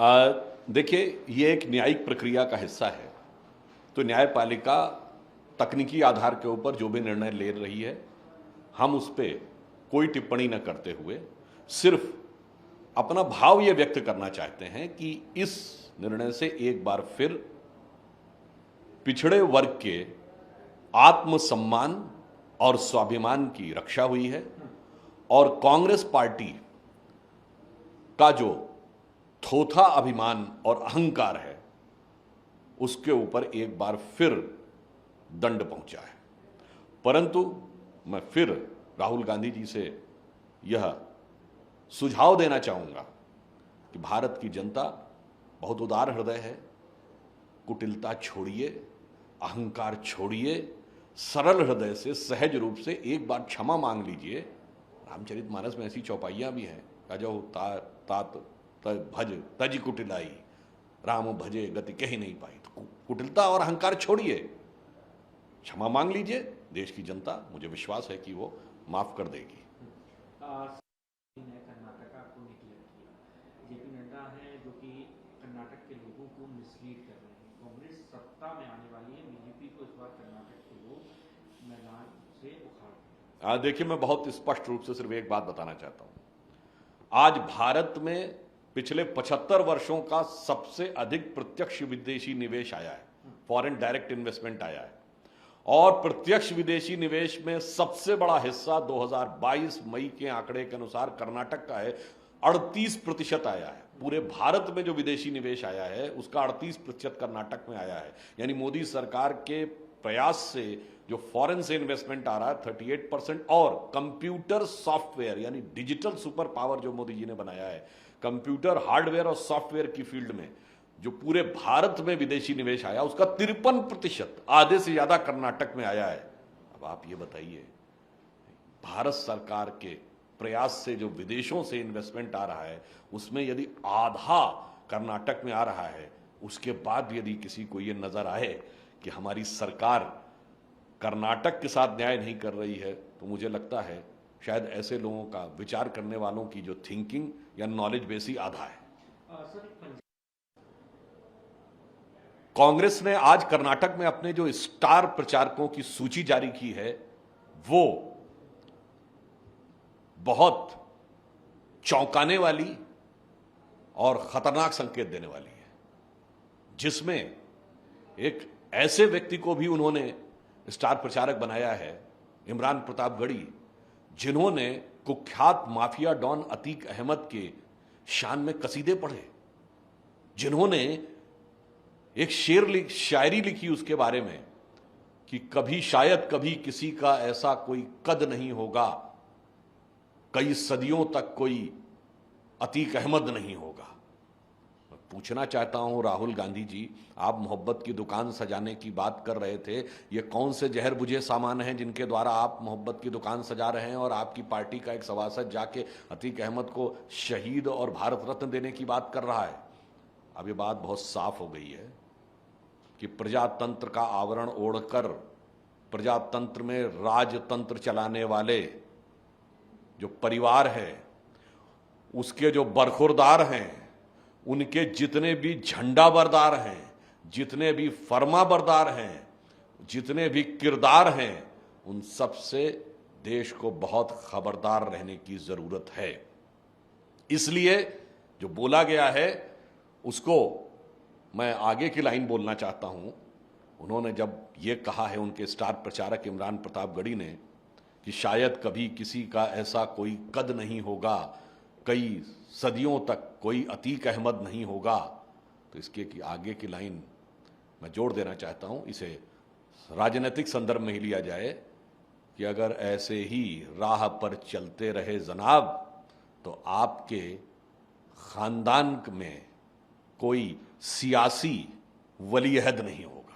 देखिए, ये एक न्यायिक प्रक्रिया का हिस्सा है। तो न्यायपालिका तकनीकी आधार के ऊपर जो भी निर्णय ले रही है, हम उस पर कोई टिप्पणी न करते हुए सिर्फ अपना भाव ये व्यक्त करना चाहते हैं कि इस निर्णय से एक बार फिर पिछड़े वर्ग के आत्मसम्मान और स्वाभिमान की रक्षा हुई है और कांग्रेस पार्टी का जो थोथा अभिमान और अहंकार है उसके ऊपर एक बार फिर दंड पहुंचा है। परंतु मैं फिर राहुल गांधी जी से यह सुझाव देना चाहूंगा कि भारत की जनता बहुत उदार हृदय है। कुटिलता छोड़िए, अहंकार छोड़िए, सरल हृदय से सहज रूप से एक बार क्षमा मांग लीजिए। रामचरितमानस में ऐसी चौपाइयां भी हैं, राजो तात भज तज कुटिलाई, राम भजे गति कही नहीं पाई। तो कुटिलता और अहंकार छोड़िए, क्षमा मांग लीजिए। देश की जनता, मुझे विश्वास है कि वो माफ कर देगी। कर्नाटक आपको निकलेक्ट किया, जेपी नड्डा है जो कि कर्नाटक के लोगों को मिसलीड कर रहे हैं। कांग्रेस सत्ता में आने वाली है, बीजेपी को इस बार कर्नाटक के लोग मैदान से उखाड़। देखिए, मैं बहुत स्पष्ट रूप से सिर्फ एक बात बताना चाहता हूं। आज भारत में पिछले 75 वर्षों का सबसे अधिक प्रत्यक्ष विदेशी निवेश आया है, फॉरेन डायरेक्ट इन्वेस्टमेंट आया है। और प्रत्यक्ष विदेशी निवेश में सबसे बड़ा हिस्सा 2022 मई के आंकड़े के अनुसार कर्नाटक का है, 38% आया है। पूरे भारत में जो विदेशी निवेश आया है उसका 38% कर्नाटक में आया है। यानी मोदी सरकार के प्रयास से जो फॉरेन से इन्वेस्टमेंट आ रहा है 38%। और कंप्यूटर सॉफ्टवेयर यानी डिजिटल सुपर पावर जो मोदी जी ने बनाया है, कंप्यूटर हार्डवेयर और सॉफ्टवेयर की फील्ड में जो पूरे भारत में विदेशी निवेश आया उसका 53%, आधे से ज्यादा कर्नाटक में आया है। अब आप ये बताइए, भारत सरकार के प्रयास से जो विदेशों से इन्वेस्टमेंट आ रहा है उसमें यदि आधा कर्नाटक में आ रहा है, उसके बाद यदि किसी को ये नजर आए कि हमारी सरकार कर्नाटक के साथ न्याय नहीं कर रही है, तो मुझे लगता है शायद ऐसे लोगों का, विचार करने वालों की जो थिंकिंग या नॉलेज बेस ही आधा है। कांग्रेस ने आज कर्नाटक में अपने जो स्टार प्रचारकों की सूची जारी की है वो बहुत चौंकाने वाली और खतरनाक संकेत देने वाली है, जिसमें एक ऐसे व्यक्ति को भी उन्होंने स्टार प्रचारक बनाया है, इमरान प्रतापगढ़ी, जिन्होंने कुख्यात माफिया डॉन अतीक अहमद के शान में कसीदे पढ़े, जिन्होंने एक शायरी लिखी उसके बारे में कि कभी शायद कभी किसी का ऐसा कोई कद नहीं होगा, कई सदियों तक कोई अतीक अहमद नहीं होगा। मैं पूछना चाहता हूं राहुल गांधी जी, आप मोहब्बत की दुकान सजाने की बात कर रहे थे, ये कौन से जहर बुझे सामान हैं जिनके द्वारा आप मोहब्बत की दुकान सजा रहे हैं और आपकी पार्टी का एक सभासद जाके अतीक अहमद को शहीद और भारत रत्न देने की बात कर रहा है। अब ये बात बहुत साफ हो गई है कि प्रजातंत्र का आवरण ओढ़कर प्रजातंत्र में राजतंत्र चलाने वाले जो परिवार है, उसके जो बरखुरदार हैं, उनके जितने भी झंडा बरदार हैं, जितने भी फरमा बरदार हैं, जितने भी किरदार हैं, उन सब से देश को बहुत खबरदार रहने की जरूरत है। इसलिए जो बोला गया है उसको मैं आगे की लाइन बोलना चाहता हूं। उन्होंने जब ये कहा है, उनके स्टार प्रचारक इमरान प्रतापगढ़ी ने, कि शायद कभी किसी का ऐसा कोई कद नहीं होगा, कई सदियों तक कोई अतीक अहमद नहीं होगा, तो इसके की आगे की लाइन मैं जोड़ देना चाहता हूं। इसे राजनीतिक संदर्भ में ही लिया जाए कि अगर ऐसे ही राह पर चलते रहे जनाब, तो आपके खानदान में कोई सियासी वलीअहद नहीं होगा।